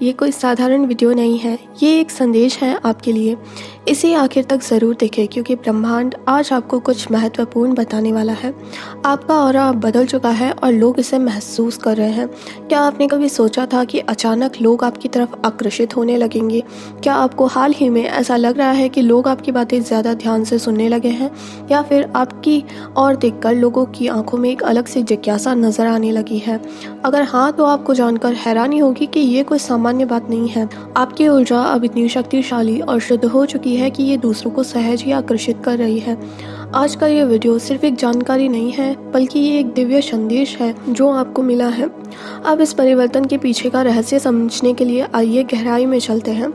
ये कोई साधारण वीडियो नहीं है, ये एक संदेश है आपके लिए। इसे आखिर तक ज़रूर देखें क्योंकि ब्रह्मांड आज आपको कुछ महत्वपूर्ण बताने वाला है। आपका ऑरा अब बदल चुका है और लोग इसे महसूस कर रहे हैं। क्या आपने कभी सोचा था कि अचानक लोग आपकी तरफ आकर्षित होने लगेंगे? क्या आपको हाल ही में ऐसा लग रहा है कि लोग आपकी बातें ज़्यादा ध्यान से सुनने लगे हैं, या फिर आपकी ओर देखकर लोगों की आंखों में एक अलग सी जिज्ञासा नज़र आने लगी है? अगर हाँ, तो आपको जानकर हैरानी होगी कि ये कोई सामान्य बात नहीं है। आपकी ऊर्जा अब इतनी शक्तिशाली और शुद्ध हो चुकी है कि ये दूसरों को सहज ही आकर्षित कर रही है। आज का ये वीडियो सिर्फ एक जानकारी नहीं है, बल्कि ये एक दिव्य संदेश है जो आपको मिला है। अब इस परिवर्तन के पीछे का रहस्य समझने के लिए आइए गहराई में चलते हैं।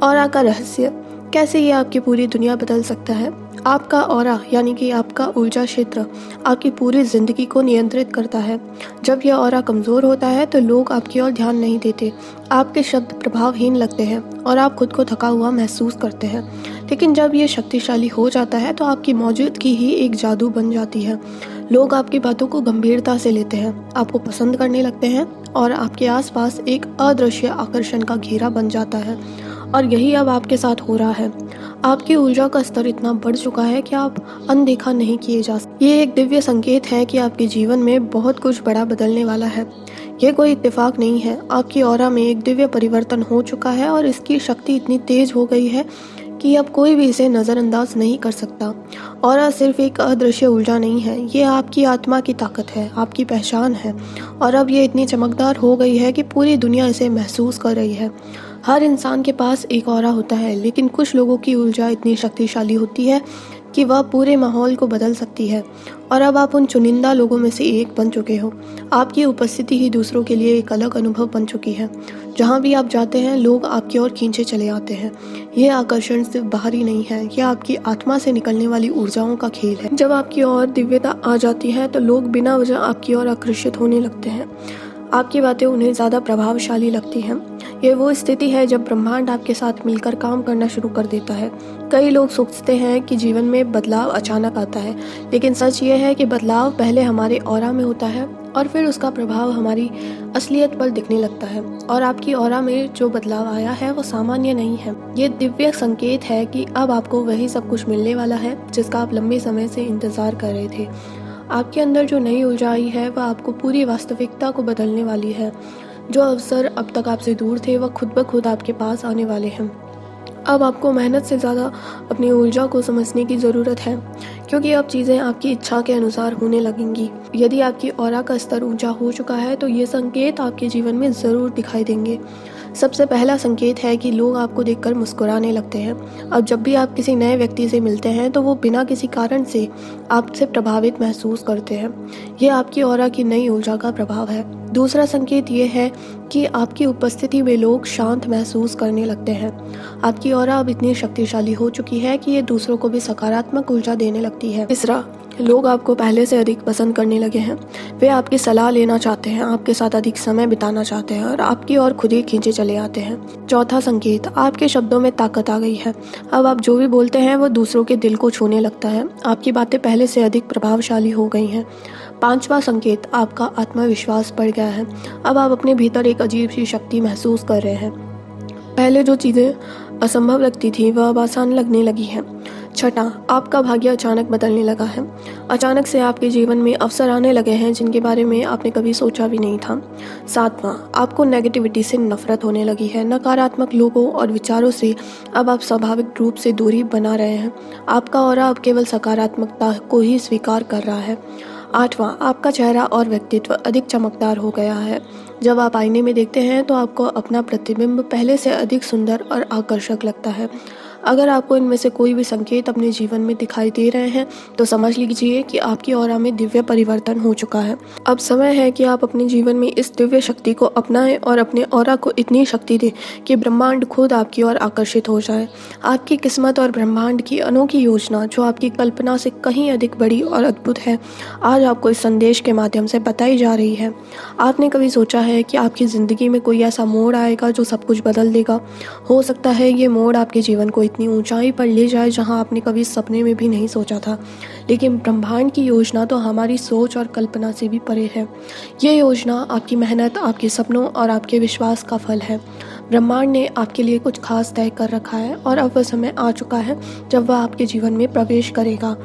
ऑरा का रहस्य, कैसे ये आपकी पूरी दुनिया बदल सकता है। आपका ऑरा यानी कि आपका ऊर्जा क्षेत्र आपकी पूरी जिंदगी को नियंत्रित करता है। जब यह ऑरा कमज़ोर होता है तो लोग आपकी ओर ध्यान नहीं देते, आपके शब्द प्रभावहीन लगते हैं और आप खुद को थका हुआ महसूस करते हैं। लेकिन जब यह शक्तिशाली हो जाता है तो आपकी मौजूदगी ही एक जादू बन जाती है। लोग आपकी बातों को गंभीरता से लेते हैं, आपको पसंद करने लगते हैं और आपके आसपास एक अदृश्य आकर्षण का घेरा बन जाता है। और यही अब आपके साथ हो रहा है। आपकी ऊर्जा का स्तर इतना बढ़ चुका है कि आप अनदेखा नहीं किए जा सकते। ये एक दिव्य संकेत है कि आपके जीवन में बहुत कुछ बड़ा बदलने वाला है। ये कोई इत्तेफाक नहीं है, आपकी ऑरा में एक दिव्य परिवर्तन हो चुका है और इसकी शक्ति इतनी तेज हो गई है कि अब कोई भी इसे नज़रअंदाज नहीं कर सकता। ऑरा सिर्फ एक अदृश्य ऊर्जा नहीं है, ये आपकी आत्मा की ताकत है, आपकी पहचान है। और अब ये इतनी चमकदार हो गई है कि पूरी दुनिया इसे महसूस कर रही है। हर इंसान के पास एक ऑरा होता है, लेकिन कुछ लोगों की ऊर्जा इतनी शक्तिशाली होती है कि वह पूरे माहौल को बदल सकती है। और अब आप उन चुनिंदा लोगों में से एक बन चुके हो। आपकी उपस्थिति ही दूसरों के लिए एक अलग अनुभव बन चुकी है। जहाँ भी आप जाते हैं, लोग आपकी ओर खींचे चले आते हैं। यह आकर्षण सिर्फ बाहरी नहीं है, यह आपकी आत्मा से निकलने वाली ऊर्जाओं का खेल है। जब आपकी ओर दिव्यता आ जाती है तो लोग बिना वजह आपकी ओर आकर्षित होने लगते हैं। आपकी बातें उन्हें ज़्यादा प्रभावशाली लगती हैं। ये वो स्थिति है जब ब्रह्मांड आपके साथ मिलकर काम करना शुरू कर देता है। कई लोग सोचते हैं कि जीवन में बदलाव अचानक आता है, लेकिन सच ये है कि बदलाव पहले हमारे ऑरा में होता है और फिर उसका प्रभाव हमारी असलियत पर दिखने लगता है। और आपकी ऑरा में जो बदलाव आया है वो सामान्य नहीं है। ये दिव्य संकेत है कि अब आपको वही सब कुछ मिलने वाला है जिसका आप लंबे समय से इंतजार कर रहे थे। आपके अंदर जो नई ऊर्जा आई है वह आपको पूरी वास्तविकता को बदलने वाली है। जो अवसर अब तक आपसे दूर थे वह खुद ब खुद आपके पास आने वाले हैं। अब आपको मेहनत से ज़्यादा अपनी ऊर्जा को समझने की ज़रूरत है, क्योंकि अब चीज़ें आपकी इच्छा के अनुसार होने लगेंगी। यदि आपकी ऑरा का स्तर ऊंचा हो चुका है तो ये संकेत आपके जीवन में ज़रूर दिखाई देंगे। सबसे पहला संकेत है कि लोग आपको देखकर मुस्कुराने लगते हैं। अब जब भी आप किसी नए व्यक्ति से मिलते हैं तो वो बिना किसी कारण से आपसे प्रभावित महसूस करते हैं। ये आपकी ऑरा की नई ऊर्जा का प्रभाव है। दूसरा संकेत ये है कि आपकी उपस्थिति में लोग शांत महसूस करने लगते हैं। आपकी ऑरा अब इतनी शक्तिशाली हो चुकी है कि ये दूसरों को भी सकारात्मक ऊर्जा देने लगती है। तीसरा, लोग आपको पहले से अधिक पसंद करने लगे हैं। वे आपकी सलाह लेना चाहते हैं, आपके साथ अधिक समय बिताना चाहते हैं और आपकी ओर खुद ही खींचे चले आते हैं। चौथा संकेत, आपके शब्दों में ताकत आ गई है। अब आप जो भी बोलते हैं वो दूसरों के दिल को छूने लगता है। आपकी बातें पहले से अधिक प्रभावशाली हो गई हैं। पांचवा संकेत, आपका आत्मविश्वास बढ़ गया है। अब आप अपने भीतर एक अजीब सी शक्ति महसूस कर रहे हैं। पहले जो चीज़ें असंभव लगती थी वह अब आसान लगने लगी हैं। छठा, आपका भाग्य अचानक बदलने लगा है। अचानक से आपके जीवन में अवसर आने लगे हैं जिनके बारे में आपने कभी सोचा भी नहीं था। सातवां, आपको नेगेटिविटी से नफरत होने लगी है। नकारात्मक लोगों और विचारों से अब आप स्वाभाविक रूप से दूरी बना रहे हैं। आपका ऑरा अब केवल सकारात्मकता को ही स्वीकार कर रहा है। आठवां, आपका चेहरा और व्यक्तित्व अधिक चमकदार हो गया है। जब आप आईने में देखते हैं तो आपको अपना प्रतिबिंब पहले से अधिक सुंदर और आकर्षक लगता है। अगर आपको इनमें से कोई भी संकेत अपने जीवन में दिखाई दे रहे हैं तो समझ लीजिए कि आपकी ऑरा में दिव्य परिवर्तन हो चुका है। अब समय है कि आप अपने जीवन में इस दिव्य शक्ति को अपनाएं और अपने ऑरा को इतनी शक्ति दें कि ब्रह्मांड खुद आपकी ओर आकर्षित हो जाए। आपकी किस्मत और ब्रह्मांड की अनोखी योजना, जो आपकी कल्पना से कहीं अधिक बड़ी और अद्भुत है, आज आपको इस संदेश के माध्यम से बताई जा रही है। आपने कभी सोचा है कि आपकी ज़िंदगी में कोई ऐसा मोड़ आएगा जो सब कुछ बदल देगा? हो सकता है ये मोड़ आपके जीवन को इतनी ऊंचाई पर ले जाए जहां आपने कभी सपने में भी नहीं सोचा था। लेकिन ब्रह्मांड की योजना तो हमारी सोच और कल्पना से भी परे है। ये योजना आपकी मेहनत, आपके सपनों और आपके विश्वास का फल है। ब्रह्मांड ने आपके लिए कुछ खास तय कर रखा है और अब वह समय आ चुका है जब वह आपके जीवन में प्रवेश करेगा।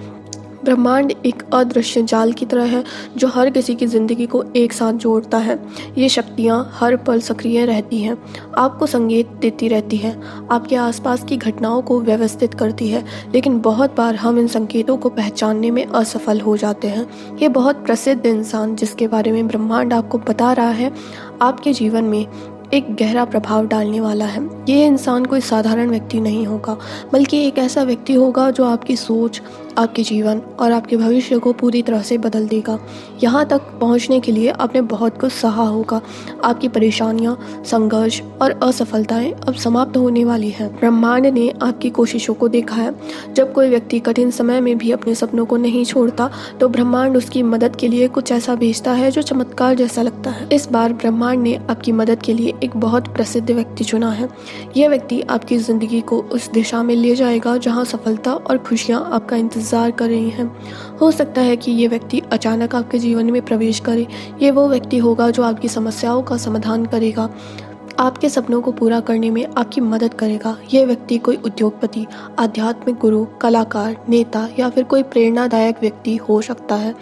ब्रह्मांड एक अदृश्य जाल की तरह है जो हर किसी की ज़िंदगी को एक साथ जोड़ता है। ये शक्तियाँ हर पल सक्रिय रहती हैं, आपको संकेत देती रहती हैं, आपके आसपास की घटनाओं को व्यवस्थित करती है, लेकिन बहुत बार हम इन संकेतों को पहचानने में असफल हो जाते हैं। ये बहुत प्रसिद्ध इंसान जिसके बारे में ब्रह्मांड आपको बता रहा है, आपके जीवन में एक गहरा प्रभाव डालने वाला है। ये इंसान कोई साधारण व्यक्ति नहीं होगा, बल्कि एक ऐसा व्यक्ति होगा जो आपकी सोच, आपके जीवन और आपके भविष्य को पूरी तरह से बदल देगा। यहाँ तक पहुँचने के लिए आपने बहुत कुछ सहा होगा। आपकी परेशानियाँ, संघर्ष और असफलताएं अब समाप्त होने वाली हैं। ब्रह्मांड ने आपकी कोशिशों को देखा है। जब कोई व्यक्ति कठिन समय में भी अपने सपनों को नहीं छोड़ता, तो ब्रह्मांड उसकी मदद के लिए कुछ ऐसा भेजता है जो चमत्कार जैसा लगता है। इस बार ब्रह्मांड ने आपकी मदद के लिए एक बहुत प्रसिद्ध व्यक्ति चुना है। यह व्यक्ति आपकी ज़िंदगी को उस दिशा में ले जाएगा जहाँ सफलता और खुशियाँ आपका इंतजार कर रही हैं। हो सकता है कि ये व्यक्ति अचानक आपके जीवन में प्रवेश करे। ये वो व्यक्ति होगा जो आपकी समस्याओं का समाधान करेगा, आपके सपनों को पूरा करने में आपकी मदद करेगा। यह व्यक्ति कोई उद्योगपति, आध्यात्मिक गुरु, कलाकार, नेता या फिर कोई प्रेरणादायक व्यक्ति हो सकता है।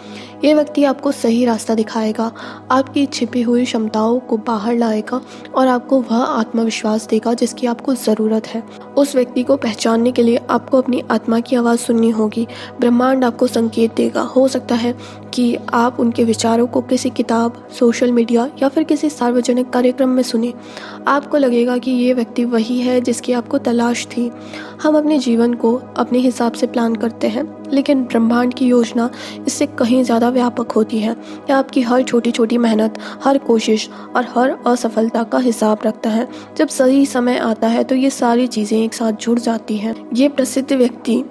यह व्यक्ति आपको सही रास्ता दिखाएगा, आपकी छिपी हुई क्षमताओं को बाहर लाएगा और आपको वह आत्मविश्वास देगा जिसकी आपको ज़रूरत है। उस व्यक्ति को पहचानने के लिए आपको अपनी आत्मा की आवाज़ सुननी होगी। ब्रह्मांड आपको संकेत देगा। हो सकता है कि आप उनके विचारों को किसी किताब, सोशल मीडिया या फिर किसी सार्वजनिक कार्यक्रम में सुने। आपको लगेगा कि ये व्यक्ति वही है जिसकी आपको तलाश थी। हम अपने जीवन को अपने हिसाब से प्लान करते हैं, लेकिन ब्रह्मांड की योजना इससे कहीं ज़्यादा व्यापक होती है। यह आपकी हर छोटी छोटी मेहनत, हर कोशिश और हर असफलता का हिसाब रखता है। जब सही समय आता है तो ये सारी चीज़ें एक साथ जुड़ जाती हैं। ये प्रसिद्ध व्यक्ति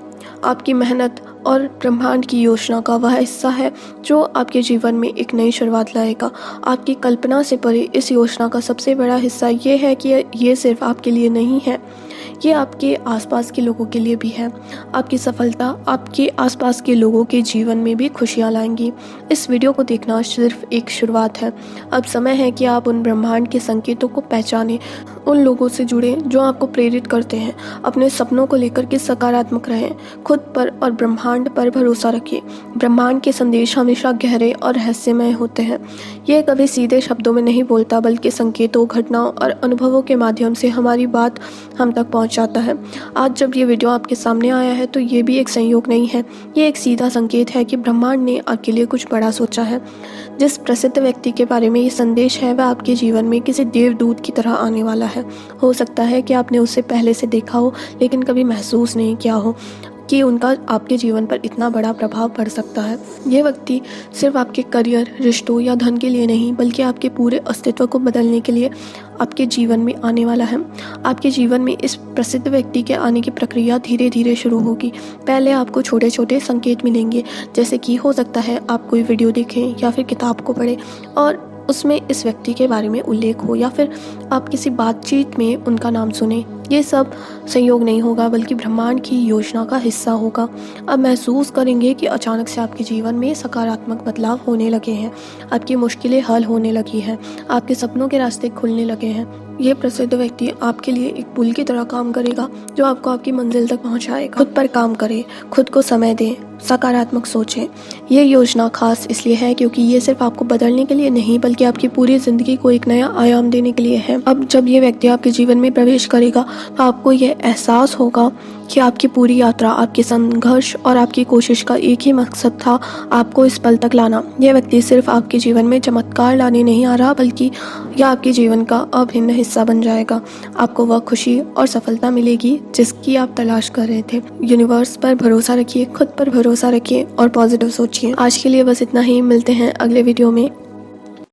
आपकी मेहनत और ब्रह्मांड की योजना का वह हिस्सा है जो आपके जीवन में एक नई शुरुआत लाएगा। आपकी कल्पना से परे इस योजना का सबसे बड़ा हिस्सा ये है कि ये सिर्फ आपके लिए नहीं है, ये आपके आसपास के लोगों के लिए भी है। आपकी सफलता आपके आसपास के लोगों के जीवन में भी खुशियाँ लाएंगी। इस वीडियो को देखना सिर्फ एक शुरुआत है। अब समय है कि आप उन ब्रह्मांड के संकेतों को पहचानें, उन लोगों से जुड़ें जो आपको प्रेरित करते हैं। अपने सपनों को लेकर के सकारात्मक रहें, खुद पर और ब्रह्मांड पर भरोसा रखिए। ब्रह्मांड के संदेश हमेशा गहरे और रहस्यमय होते हैं। ये कभी सीधे शब्दों में नहीं बोलता, बल्कि संकेतों, घटनाओं और अनुभवों के माध्यम से हमारी बात हम तक पहुंच जाता है। आज जब ये वीडियो आपके सामने आया है तो ये भी एक संयोग नहीं है, ये एक सीधा संकेत है कि ब्रह्मांड ने आपके लिए कुछ बड़ा सोचा है। जिस प्रसिद्ध व्यक्ति के बारे में ये संदेश है वह आपके जीवन में किसी देवदूत की तरह आने वाला है। हो सकता है कि आपने उसे पहले से देखा हो, लेकिन कभी महसूस नहीं किया हो कि उनका आपके जीवन पर इतना बड़ा प्रभाव पड़ सकता है। यह व्यक्ति सिर्फ आपके करियर, रिश्तों या धन के लिए नहीं, बल्कि आपके पूरे अस्तित्व को बदलने के लिए आपके जीवन में आने वाला है। आपके जीवन में इस प्रसिद्ध व्यक्ति के आने की प्रक्रिया धीरे धीरे शुरू होगी। पहले आपको छोटे छोटे संकेत मिलेंगे, जैसे कि हो सकता है आप कोई वीडियो देखें या फिर किताब को पढ़ें और उसमें इस व्यक्ति के बारे में उल्लेख हो, या फिर आप किसी बातचीत में उनका नाम सुने। ये सब संयोग नहीं होगा, बल्कि ब्रह्मांड की योजना का हिस्सा होगा। अब महसूस करेंगे कि अचानक से आपके जीवन में सकारात्मक बदलाव होने लगे हैं, आपकी मुश्किलें हल होने लगी हैं, आपके सपनों के रास्ते खुलने लगे हैं। ये प्रसिद्ध व्यक्ति आपके लिए एक पुल की तरह काम करेगा जो आपको आपकी मंजिल तक पहुंचाएगा। खुद पर काम करें, खुद को समय दें, सकारात्मक सोचें। ये योजना खास इसलिए है क्योंकि ये सिर्फ आपको बदलने के लिए नहीं, बल्कि आपकी पूरी ज़िंदगी को एक नया आयाम देने के लिए है। अब जब ये व्यक्ति आपके जीवन में प्रवेश करेगा तो आपको यह एहसास होगा कि आपकी पूरी यात्रा, आपके संघर्ष और आपकी कोशिश का एक ही मकसद था, आपको इस पल तक लाना। यह व्यक्ति सिर्फ आपके जीवन में चमत्कार लाने नहीं आ रहा, बल्कि यह आपके जीवन का अभिन्न हिस्सा बन जाएगा। आपको वह खुशी और सफलता मिलेगी जिसकी आप तलाश कर रहे थे। यूनिवर्स पर भरोसा रखिए, खुद पर भरोसा रखिए और पॉजिटिव सोचिए। आज के लिए बस इतना ही। मिलते हैं अगले वीडियो में।